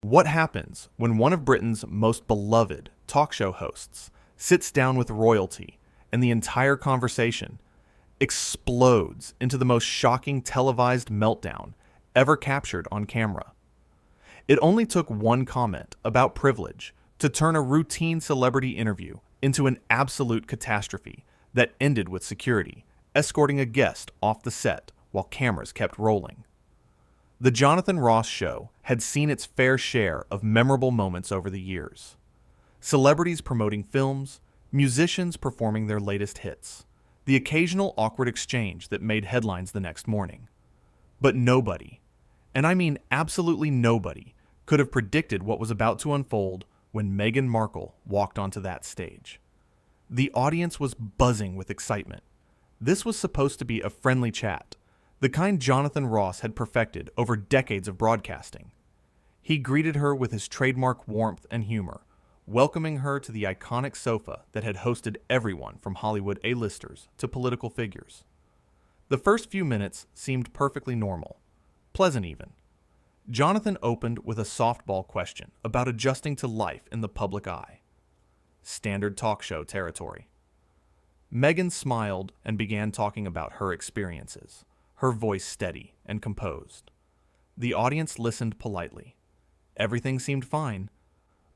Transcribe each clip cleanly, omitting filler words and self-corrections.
What happens when one of Britain's most beloved talk show hosts sits down with royalty and the entire conversation explodes into the most shocking televised meltdown ever captured on camera? It only took one comment about privilege to turn a routine celebrity interview into an absolute catastrophe that ended with security escorting a guest off the set while cameras kept rolling. The Jonathan Ross Show had seen its fair share of memorable moments over the years. Celebrities promoting films, musicians performing their latest hits, the occasional awkward exchange that made headlines the next morning. But nobody, and I mean absolutely nobody, could have predicted what was about to unfold when Meghan Markle walked onto that stage. The audience was buzzing with excitement. This was supposed to be a friendly chat, the kind Jonathan Ross had perfected over decades of broadcasting. He greeted her with his trademark warmth and humor, welcoming her to the iconic sofa that had hosted everyone from Hollywood A-listers to political figures. The first few minutes seemed perfectly normal, pleasant even. Jonathan opened with a softball question about adjusting to life in the public eye. Standard talk show territory. Meghan smiled and began talking about her experiences, her voice steady and composed. The audience listened politely. Everything seemed fine,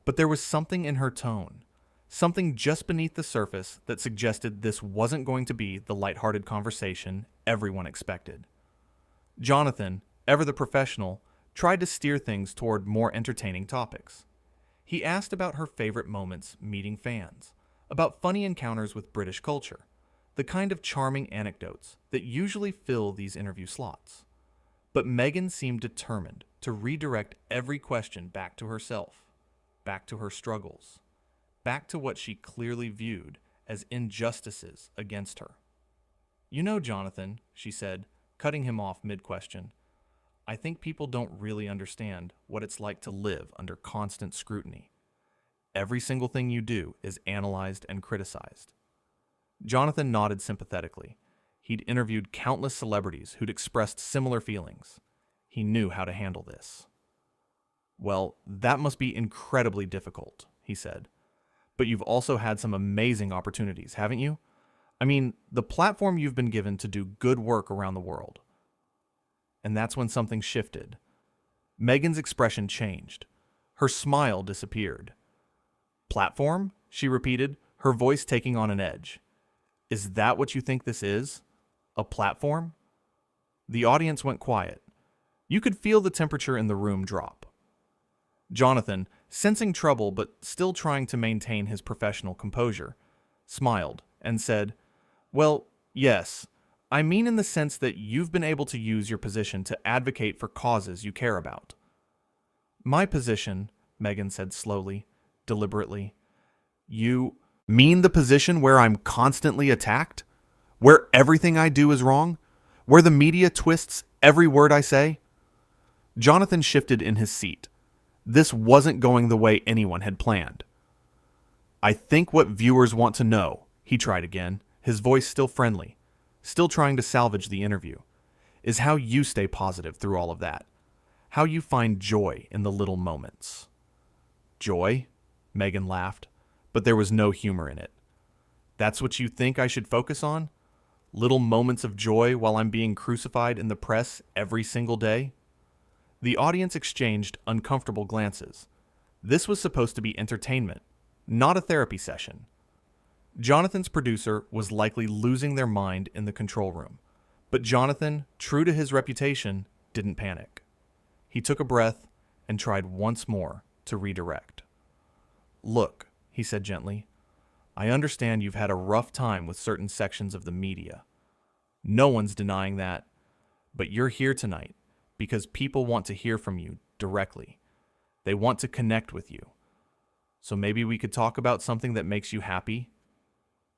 but there was something in her tone, something just beneath the surface that suggested this wasn't going to be the lighthearted conversation everyone expected. Jonathan, ever the professional, tried to steer things toward more entertaining topics. He asked about her favorite moments meeting fans, about funny encounters with British culture, the kind of charming anecdotes that usually fill these interview slots. But Meghan seemed determined to redirect every question back to herself, back to her struggles, back to what she clearly viewed as injustices against her. "You know, Jonathan," she said, cutting him off mid-question, "I think people don't really understand what it's like to live under constant scrutiny. Every single thing you do is analyzed and criticized." Jonathan nodded sympathetically. He'd interviewed countless celebrities who'd expressed similar feelings. He knew how to handle this. "Well, that must be incredibly difficult," he said. "But you've also had some amazing opportunities, haven't you? I mean, the platform you've been given to do good work around the world." And that's when something shifted. Meghan's expression changed. Her smile disappeared. "Platform?" she repeated, her voice taking on an edge. "Is that what you think this is? A platform?" The audience went quiet. You could feel the temperature in the room drop. Jonathan, sensing trouble but still trying to maintain his professional composure, smiled and said, "Well, yes. I mean in the sense that you've been able to use your position to advocate for causes you care about." "My position," Meghan said slowly, deliberately. "You mean the position where I'm constantly attacked? Where everything I do is wrong? Where the media twists every word I say?" Jonathan shifted in his seat. This wasn't going the way anyone had planned. "I think what viewers want to know," he tried again, his voice still friendly, still trying to salvage the interview, "is how you stay positive through all of that. How you find joy in the little moments." "Joy?" Meghan laughed, but there was no humor in it. "That's what you think I should focus on? Little moments of joy while I'm being crucified in the press every single day?" The audience exchanged uncomfortable glances. This was supposed to be entertainment, not a therapy session. Jonathan's producer was likely losing their mind in the control room, but Jonathan, true to his reputation, didn't panic. He took a breath and tried once more to redirect. "Look," he said gently, "I understand you've had a rough time with certain sections of the media. No one's denying that, but you're here tonight because people want to hear from you directly. They want to connect with you. So maybe we could talk about something that makes you happy?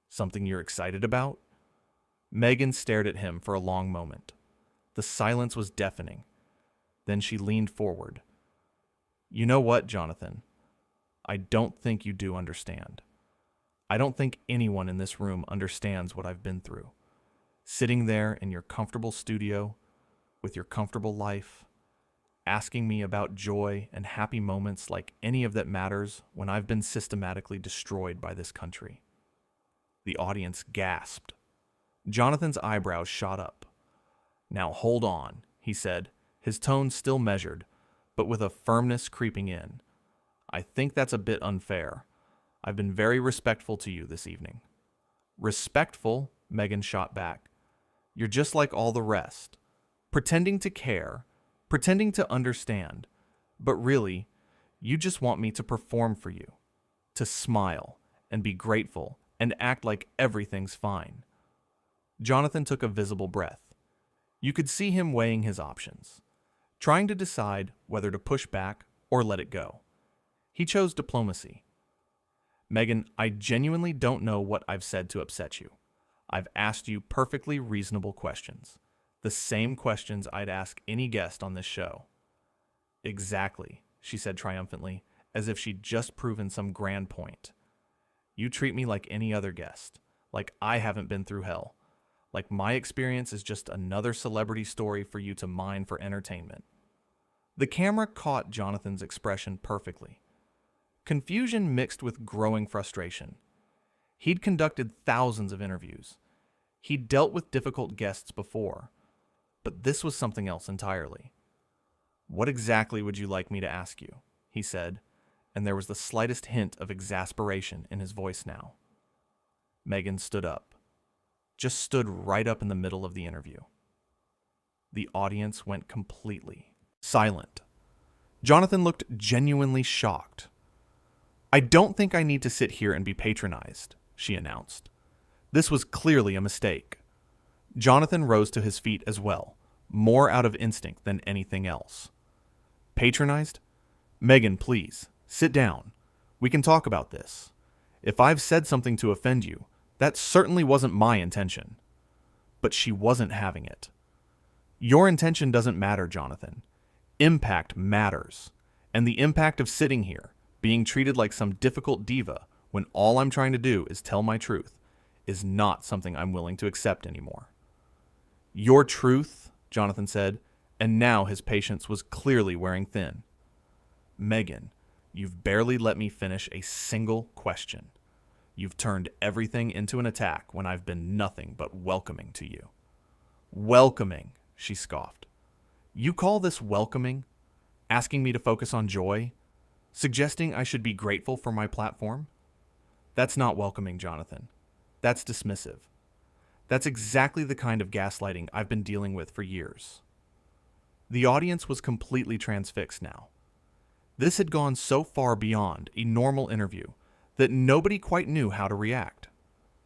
Something you're excited about?" Meghan stared at him for a long moment. The silence was deafening. Then she leaned forward. "You know what, Jonathan? I don't think you do understand. I don't think anyone in this room understands what I've been through. Sitting there in your comfortable studio, with your comfortable life, asking me about joy and happy moments like any of that matters when I've been systematically destroyed by this country. The audience gasped. Jonathan's eyebrows shot up. "Now hold on," he said, his tone still measured, but with a firmness creeping in. "I think that's a bit unfair. I've been very respectful to you this evening." "Respectful?" Meghan shot back. "You're just like all the rest, pretending to care, pretending to understand, but really, you just want me to perform for you, to smile and be grateful and act like everything's fine." Jonathan took a visible breath. You could see him weighing his options, trying to decide whether to push back or let it go. He chose diplomacy. "Meghan, I genuinely don't know what I've said to upset you. I've asked you perfectly reasonable questions. The same questions I'd ask any guest on this show." "Exactly," she said triumphantly, as if she'd just proven some grand point. "You treat me like any other guest, like I haven't been through hell, like my experience is just another celebrity story for you to mine for entertainment." The camera caught Jonathan's expression perfectly. Confusion mixed with growing frustration. He'd conducted thousands of interviews. He'd dealt with difficult guests before, but this was something else entirely. "What exactly would you like me to ask you?" he said, and there was the slightest hint of exasperation in his voice now. Meghan stood up. Just stood right up in the middle of the interview. The audience went completely silent. Jonathan looked genuinely shocked. "I don't think I need to sit here and be patronized," she announced. This was clearly a mistake. Jonathan rose to his feet as well, more out of instinct than anything else. "Patronized? Meghan, please, sit down. We can talk about this. If I've said something to offend you, that certainly wasn't my intention." But she wasn't having it. "Your intention doesn't matter, Jonathan. Impact matters. And the impact of sitting here, being treated like some difficult diva when all I'm trying to do is tell my truth, is not something I'm willing to accept anymore." "Your truth?" Jonathan said, and now his patience was clearly wearing thin. "Meghan, you've barely let me finish a single question. You've turned everything into an attack when I've been nothing but welcoming to you." "Welcoming," she scoffed. "You call this welcoming? Asking me to focus on joy? Suggesting I should be grateful for my platform? That's not welcoming, Jonathan. That's dismissive. That's exactly the kind of gaslighting I've been dealing with for years." The audience was completely transfixed now. This had gone so far beyond a normal interview that nobody quite knew how to react.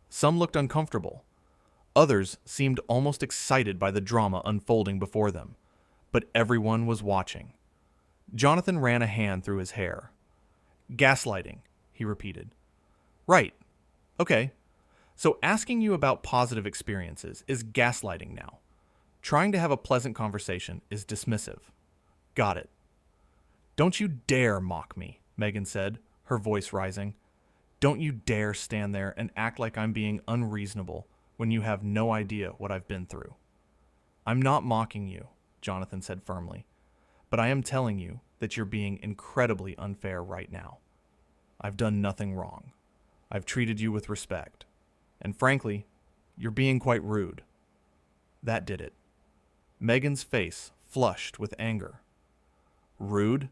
Some looked uncomfortable. Others seemed almost excited by the drama unfolding before them. But everyone was watching. Jonathan ran a hand through his hair. "Gaslighting," he repeated. "Right. Okay. So asking you about positive experiences is gaslighting now. Trying to have a pleasant conversation is dismissive. Got it." "Don't you dare mock me," Meghan said, her voice rising. "Don't you dare stand there and act like I'm being unreasonable when you have no idea what I've been through." "I'm not mocking you," Jonathan said firmly, "but I am telling you that you're being incredibly unfair right now. I've done nothing wrong. I've treated you with respect. And frankly, you're being quite rude." That did it. Meghan's face flushed with anger. "Rude?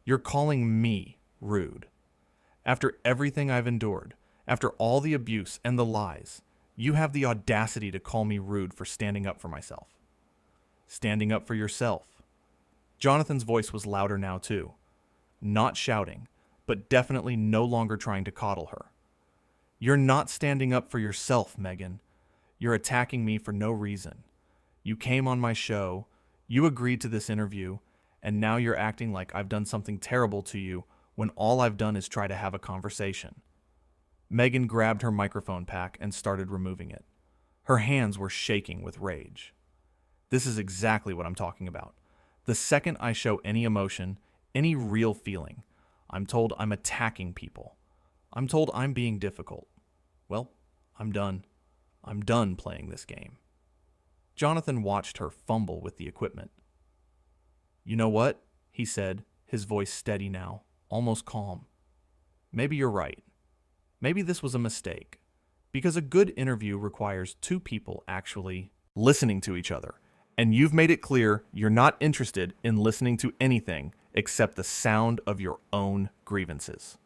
You're calling me rude. After everything I've endured, after all the abuse and the lies, you have the audacity to call me rude for standing up for myself. Standing up for yourself." Jonathan's voice was louder now too. Not shouting, but definitely no longer trying to coddle her. "You're not standing up for yourself, Meghan. You're attacking me for no reason. You came on my show, you agreed to this interview, and now you're acting like I've done something terrible to you when all I've done is try to have a conversation." Meghan grabbed her microphone pack and started removing it. Her hands were shaking with rage. "This is exactly what I'm talking about. The second I show any emotion, any real feeling, I'm told I'm attacking people. I'm told I'm being difficult. Well, I'm done. I'm done playing this game." Jonathan watched her fumble with the equipment. You know what? He said, his voice steady now, almost calm. Maybe you're right. Maybe this was a mistake. Because a good interview requires two people actually listening to each other. And you've made it clear you're not interested in listening to anything except the sound of your own grievances.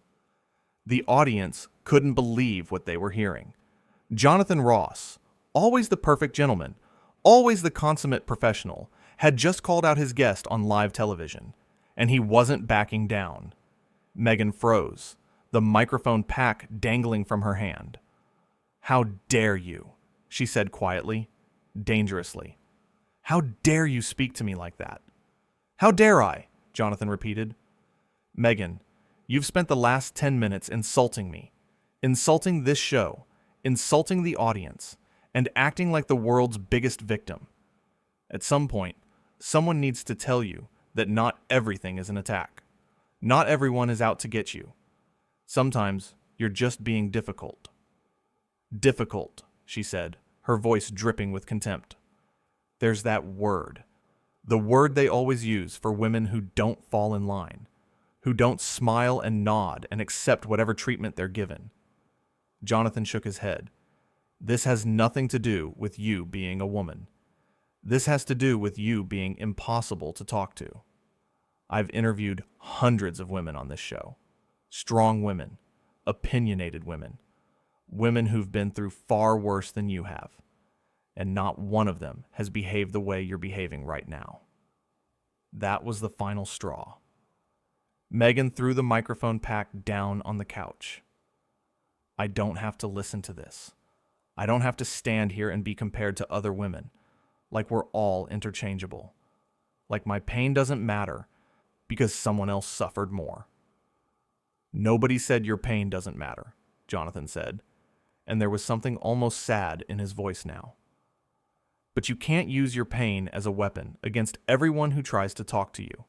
The audience couldn't believe what they were hearing. Jonathan Ross, always the perfect gentleman, always the consummate professional, had just called out his guest on live television, and he wasn't backing down. Meghan froze, the microphone pack dangling from her hand. "How dare you?" she said quietly, dangerously. "How dare you speak to me like that?" "How dare I?" Jonathan repeated. "Meghan, you've spent the last 10 minutes insulting me, insulting this show, insulting the audience, and acting like the world's biggest victim. At some point, someone needs to tell you that not everything is an attack. Not everyone is out to get you. Sometimes you're just being difficult." "Difficult," she said, her voice dripping with contempt. "There's that word. The word they always use for women who don't fall in line, who don't smile and nod and accept whatever treatment they're given." Jonathan shook his head. "This has nothing to do with you being a woman. This has to do with you being impossible to talk to. I've interviewed hundreds of women on this show. Strong women, opinionated women, women who've been through far worse than you have. And not one of them has behaved the way you're behaving right now." That was the final straw. Meghan threw the microphone pack down on the couch. "I don't have to listen to this. I don't have to stand here and be compared to other women, like we're all interchangeable. Like my pain doesn't matter because someone else suffered more." "Nobody said your pain doesn't matter," Jonathan said, and there was something almost sad in his voice now. "But you can't use your pain as a weapon against everyone who tries to talk to you.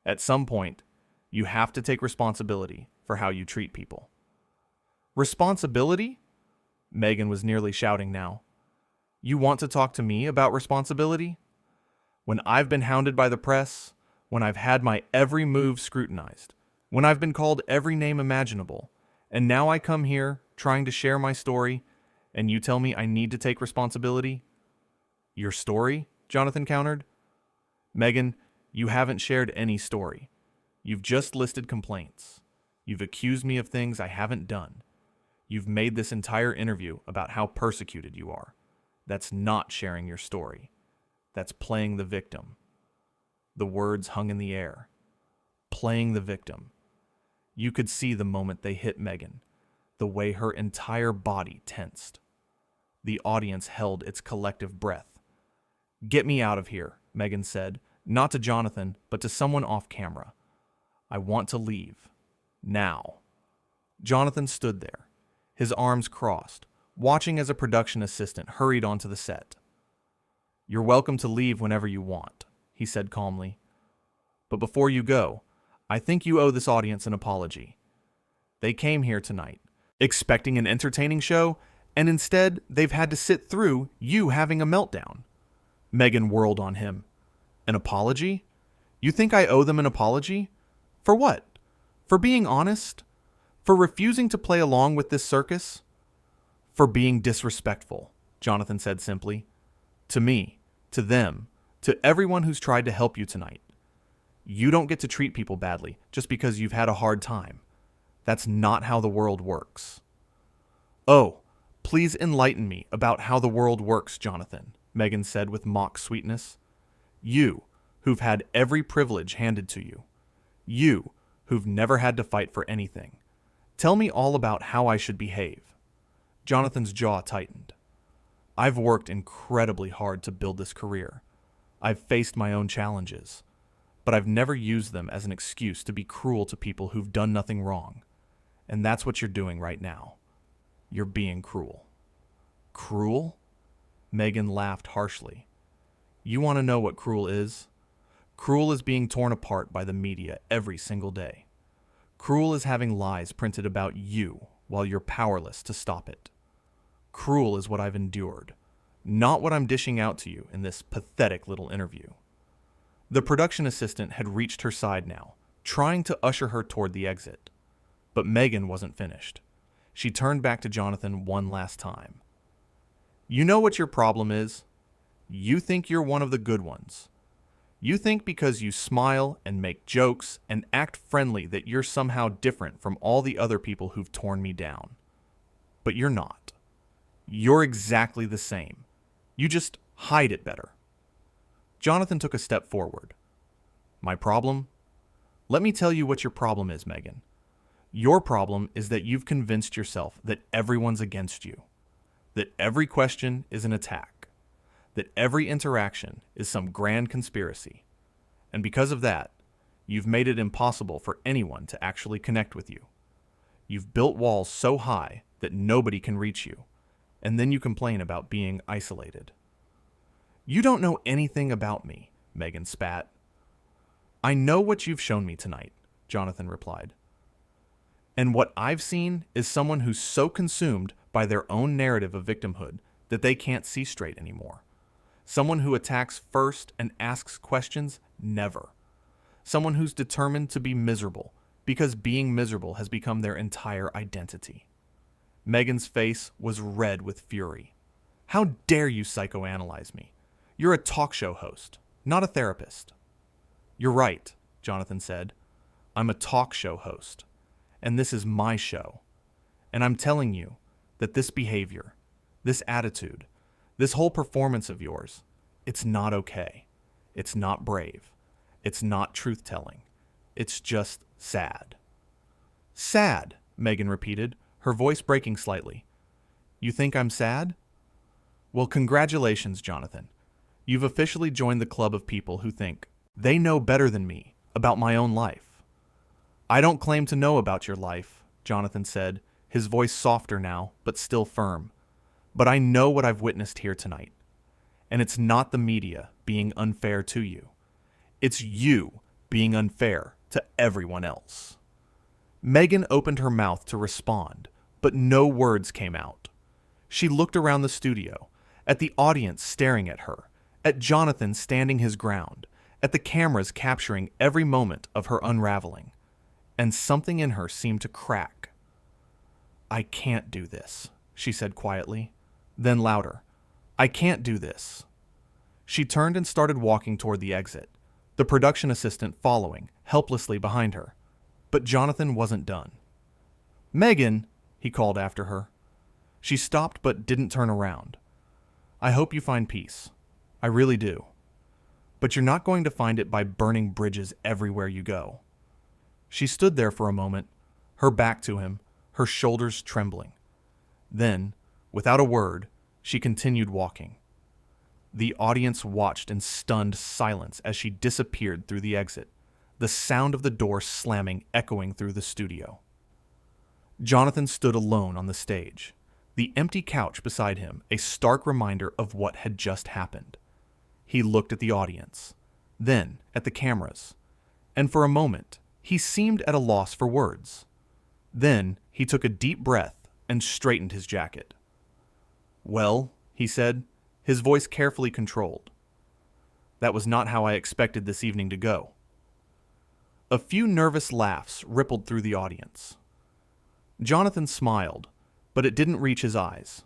At some point, you have to take responsibility for how you treat people." "Responsibility?" Meghan was nearly shouting now. "You want to talk to me about responsibility? When I've been hounded by the press, when I've had my every move scrutinized, when I've been called every name imaginable, and now I come here trying to share my story, and you tell me I need to take responsibility?" "Your story?" Jonathan countered. "Meghan, you haven't shared any story. You've just listed complaints. You've accused me of things I haven't done. You've made this entire interview about how persecuted you are. That's not sharing your story. That's playing the victim." The words hung in the air. Playing the victim. You could see the moment they hit Meghan, the way her entire body tensed. The audience held its collective breath. "Get me out of here," Meghan said, not to Jonathan, but to someone off camera. "I want to leave. Now." Jonathan stood there, his arms crossed, watching as a production assistant hurried onto the set. "You're welcome to leave whenever you want," he said calmly. "But before you go, I think you owe this audience an apology. They came here tonight, expecting an entertaining show, and instead they've had to sit through you having a meltdown." Meghan whirled on him. "An apology? You think I owe them an apology? For what? For being honest? For refusing to play along with this circus?" "For being disrespectful," Jonathan said simply. "To me, to them, to everyone who's tried to help you tonight. You don't get to treat people badly just because you've had a hard time. That's not how the world works." "Oh, please enlighten me about how the world works, Jonathan," Meghan said with mock sweetness. "You, who've had every privilege handed to you. You, who've never had to fight for anything. Tell me all about how I should behave." Jonathan's jaw tightened. "I've worked incredibly hard to build this career. I've faced my own challenges. But I've never used them as an excuse to be cruel to people who've done nothing wrong. And that's what you're doing right now. You're being cruel." "Cruel?" Meghan laughed harshly. "You want to know what cruel is? Cruel is being torn apart by the media every single day. Cruel is having lies printed about you while you're powerless to stop it. Cruel is what I've endured, not what I'm dishing out to you in this pathetic little interview." The production assistant had reached her side now, trying to usher her toward the exit. But Meghan wasn't finished. She turned back to Jonathan one last time. You know what your problem is? You think you're one of the good ones. You think because you smile and make jokes and act friendly that you're somehow different from all the other people who've torn me down. But you're not. You're exactly the same. You just hide it better. Jonathan took a step forward. My problem? Let me tell you what your problem is, Meghan. Your problem is that you've convinced yourself that everyone's against you, that every question is an attack, that every interaction is some grand conspiracy. And because of that, you've made it impossible for anyone to actually connect with you. You've built walls so high that nobody can reach you, and then you complain about being isolated. You don't know anything about me, Meghan spat. I know what you've shown me tonight, Jonathan replied. And what I've seen is someone who's so consumed by their own narrative of victimhood that they can't see straight anymore. Someone who attacks first and asks questions never. Someone who's determined to be miserable because being miserable has become their entire identity. Meghan's face was red with fury. How dare you psychoanalyze me? You're a talk show host, not a therapist. You're right, Jonathan said. I'm a talk show host, and this is my show. And I'm telling you that this behavior, this attitude, this whole performance of yours, it's not okay. It's not brave. It's not truth-telling. It's just sad. Sad, Meghan repeated, her voice breaking slightly. You think I'm sad? Well, congratulations, Jonathan. You've officially joined the club of people who think they know better than me about my own life. I don't claim to know about your life, Jonathan said, his voice softer now, but still firm. But I know what I've witnessed here tonight. And it's not the media being unfair to you. It's you being unfair to everyone else. Meghan opened her mouth to respond, but no words came out. She looked around the studio, at the audience staring at her, at Jonathan standing his ground, at the cameras capturing every moment of her unraveling, and something in her seemed to crack. I can't do this, she said quietly, then louder. I can't do this. She turned and started walking toward the exit, the production assistant following, helplessly behind her. But Jonathan wasn't done. Meghan, he called after her. She stopped but didn't turn around. I hope you find peace. I really do. But you're not going to find it by burning bridges everywhere you go. She stood there for a moment, her back to him, her shoulders trembling. Then, without a word, she continued walking. The audience watched in stunned silence as she disappeared through the exit, the sound of the door slamming echoing through the studio. Jonathan stood alone on the stage, the empty couch beside him a stark reminder of what had just happened. He looked at the audience, then at the cameras, and for a moment he seemed at a loss for words. Then he took a deep breath and straightened his jacket. Well, he said, his voice carefully controlled. That was not how I expected this evening to go. A few nervous laughs rippled through the audience. Jonathan smiled, but it didn't reach his eyes.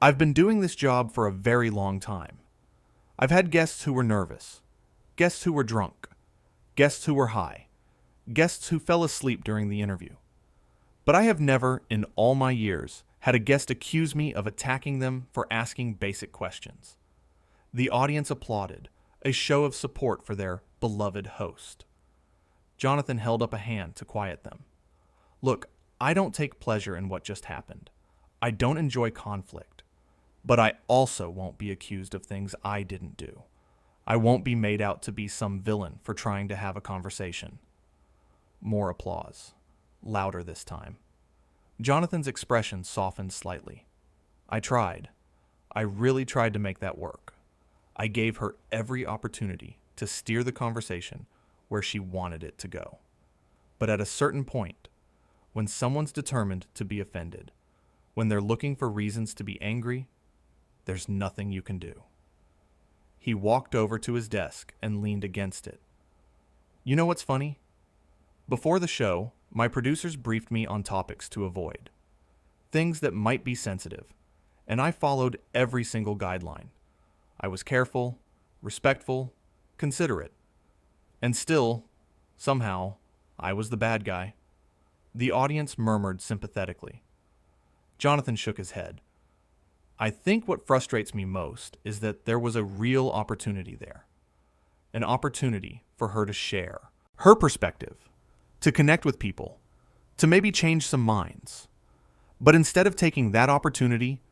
I've been doing this job for a very long time. I've had guests who were nervous, guests who were drunk, guests who were high, guests who fell asleep during the interview. But I have never, in all my years, had a guest accuse me of attacking them for asking basic questions. The audience applauded, a show of support for their beloved host. Jonathan held up a hand to quiet them. Look, I don't take pleasure in what just happened. I don't enjoy conflict. But I also won't be accused of things I didn't do. I won't be made out to be some villain for trying to have a conversation. More applause. Louder this time. Jonathan's expression softened slightly. I tried. I really tried to make that work. I gave her every opportunity to steer the conversation where she wanted it to go. But at a certain point, when someone's determined to be offended, when they're looking for reasons to be angry, there's nothing you can do. He walked over to his desk and leaned against it. You know what's funny? Before the show, my producers briefed me on topics to avoid, things that might be sensitive, and I followed every single guideline. I was careful, respectful, considerate, and still, somehow, I was the bad guy. The audience murmured sympathetically. Jonathan shook his head. I think what frustrates me most is that there was a real opportunity there. An opportunity for her to share her perspective, to connect with people, to maybe change some minds. But instead of taking that opportunity,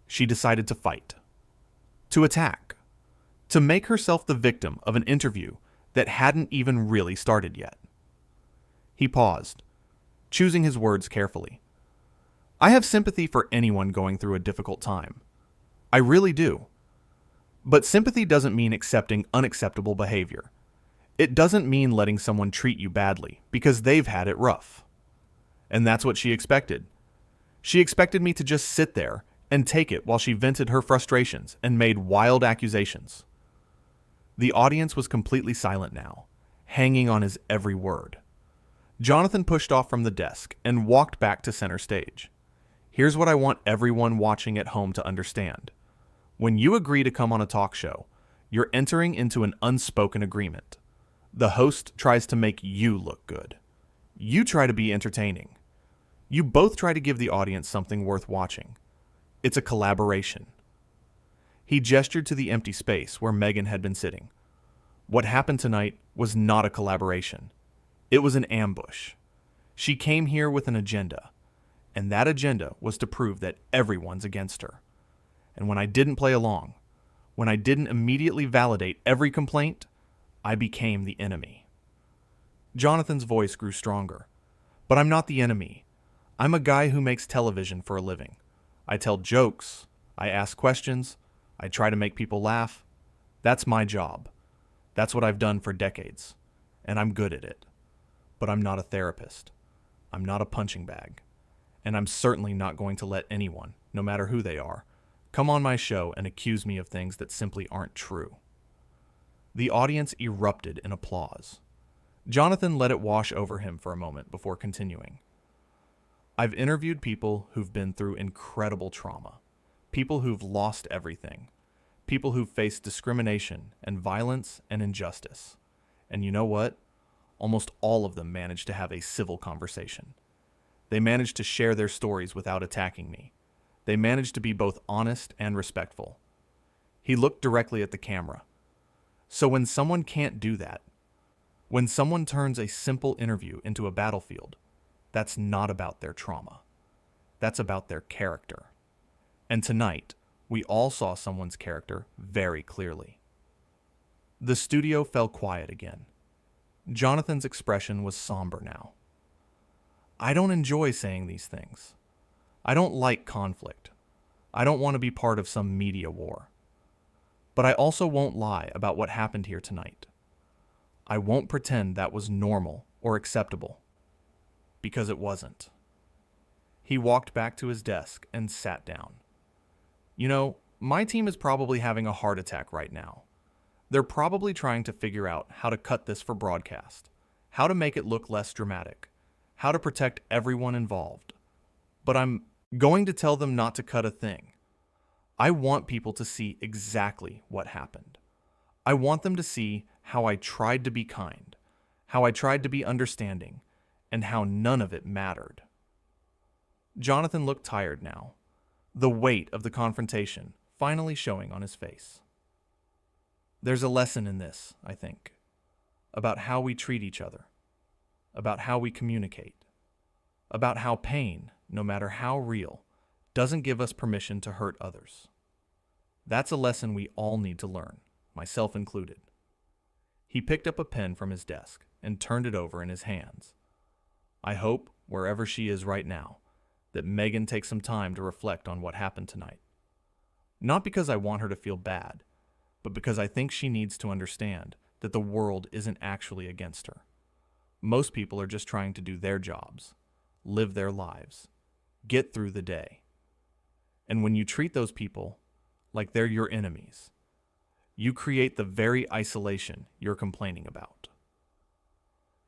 she decided to fight, to attack, to make herself the victim of an interview that hadn't even really started yet. He paused, choosing his words carefully. I have sympathy for anyone going through a difficult time. I really do. But sympathy doesn't mean accepting unacceptable behavior. It doesn't mean letting someone treat you badly because they've had it rough. And that's what she expected. She expected me to just sit there and take it while she vented her frustrations and made wild accusations. The audience was completely silent now, hanging on his every word. Jonathan pushed off from the desk and walked back to center stage. Here's what I want everyone watching at home to understand. When you agree to come on a talk show, you're entering into an unspoken agreement. The host tries to make you look good. You try to be entertaining. You both try to give the audience something worth watching. It's a collaboration. He gestured to the empty space where Meghan had been sitting. What happened tonight was not a collaboration. It was an ambush. She came here with an agenda, and that agenda was to prove that everyone's against her. And when I didn't play along, when I didn't immediately validate every complaint, I became the enemy. Jonathan's voice grew stronger. But I'm not the enemy. I'm a guy who makes television for a living. I tell jokes, I ask questions, I try to make people laugh. That's my job. That's what I've done for decades, and I'm good at it. But I'm not a therapist. I'm not a punching bag. And I'm certainly not going to let anyone, no matter who they are, come on my show and accuse me of things that simply aren't true. The audience erupted in applause. Jonathan let it wash over him for a moment before continuing. I've interviewed people who've been through incredible trauma, people who've lost everything, people who've faced discrimination and violence and injustice. And you know what? Almost all of them managed to have a civil conversation. They managed to share their stories without attacking me. They managed to be both honest and respectful. He looked directly at the camera. So when someone can't do that, when someone turns a simple interview into a battlefield, that's not about their trauma. That's about their character. And tonight, we all saw someone's character very clearly. The studio fell quiet again. Jonathan's expression was somber now. I don't enjoy saying these things. I don't like conflict. I don't want to be part of some media war. But I also won't lie about what happened here tonight. I won't pretend that was normal or acceptable. Because it wasn't. He walked back to his desk and sat down. You know, my team is probably having a heart attack right now. They're probably trying to figure out how to cut this for broadcast, how to make it look less dramatic, how to protect everyone involved. But I'm going to tell them not to cut a thing. I want people to see exactly what happened. I want them to see how I tried to be kind, how I tried to be understanding, and how none of it mattered. Jonathan looked tired now, the weight of the confrontation finally showing on his face. There's a lesson in this, I think, about how we treat each other, about how we communicate, about how pain, no matter how real, doesn't give us permission to hurt others. That's a lesson we all need to learn, myself included. He picked up a pen from his desk and turned it over in his hands. I hope, wherever she is right now, that Meghan takes some time to reflect on what happened tonight. Not because I want her to feel bad, but because I think she needs to understand that the world isn't actually against her. Most people are just trying to do their jobs, live their lives, get through the day. And when you treat those people like they're your enemies, You create the very isolation you're complaining about.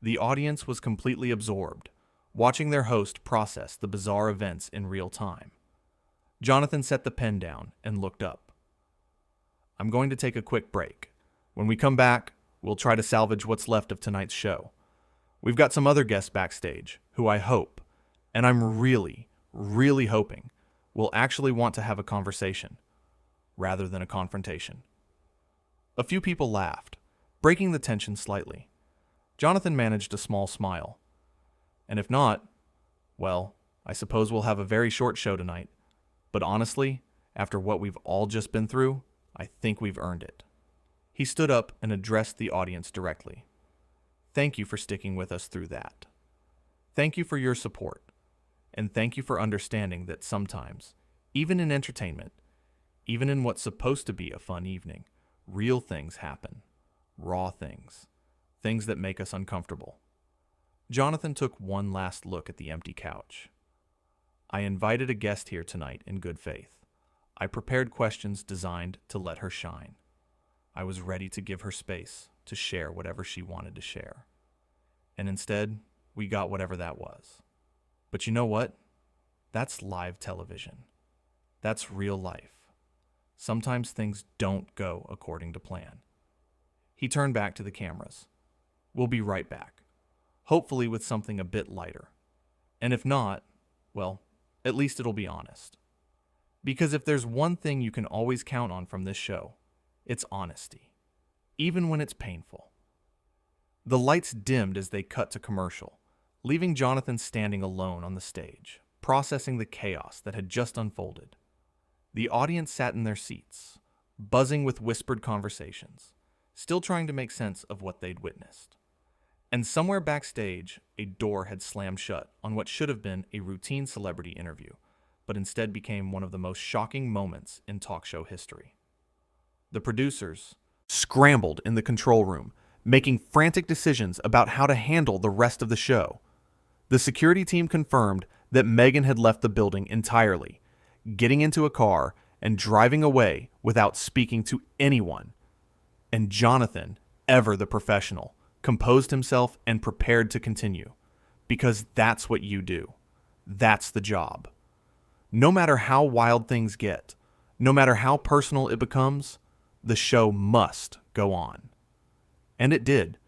The audience was completely absorbed, watching their host process the bizarre events in real time. Jonathan set the pen down and looked up. I'm going to take a quick break. When we come back, we'll try to salvage what's left of tonight's show. We've got some other guests backstage who I hope, and I'm really, really hoping, will actually want to have a conversation rather than a confrontation. A few people laughed, breaking the tension slightly. Jonathan managed a small smile. And if not, well, I suppose we'll have a very short show tonight. But honestly, after what we've all just been through, I think we've earned it. He stood up and addressed the audience directly. Thank you for sticking with us through that. Thank you for your support. And thank you for understanding that sometimes, even in entertainment, even in what's supposed to be a fun evening, real things happen. Raw things. Things that make us uncomfortable. Jonathan took one last look at the empty couch. I invited a guest here tonight in good faith. I prepared questions designed to let her shine. I was ready to give her space to share whatever she wanted to share. And instead, we got whatever that was. But you know what? That's live television. That's real life. Sometimes things don't go according to plan. He turned back to the cameras. We'll be right back, hopefully with something a bit lighter. And if not, well, at least it'll be honest. Because if there's one thing you can always count on from this show, it's honesty, even when it's painful. The lights dimmed as they cut to commercial, leaving Jonathan standing alone on the stage, processing the chaos that had just unfolded. The audience sat in their seats, buzzing with whispered conversations, still trying to make sense of what they'd witnessed. And somewhere backstage, a door had slammed shut on what should have been a routine celebrity interview, but instead became one of the most shocking moments in talk show history. The producers scrambled in the control room, making frantic decisions about how to handle the rest of the show. The security team confirmed that Meghan had left the building entirely, getting into a car and driving away without speaking to anyone. And Jonathan, ever the professional, composed himself and prepared to continue. Because that's what you do. That's the job. No matter how wild things get, no matter how personal it becomes, the show must go on. And it did.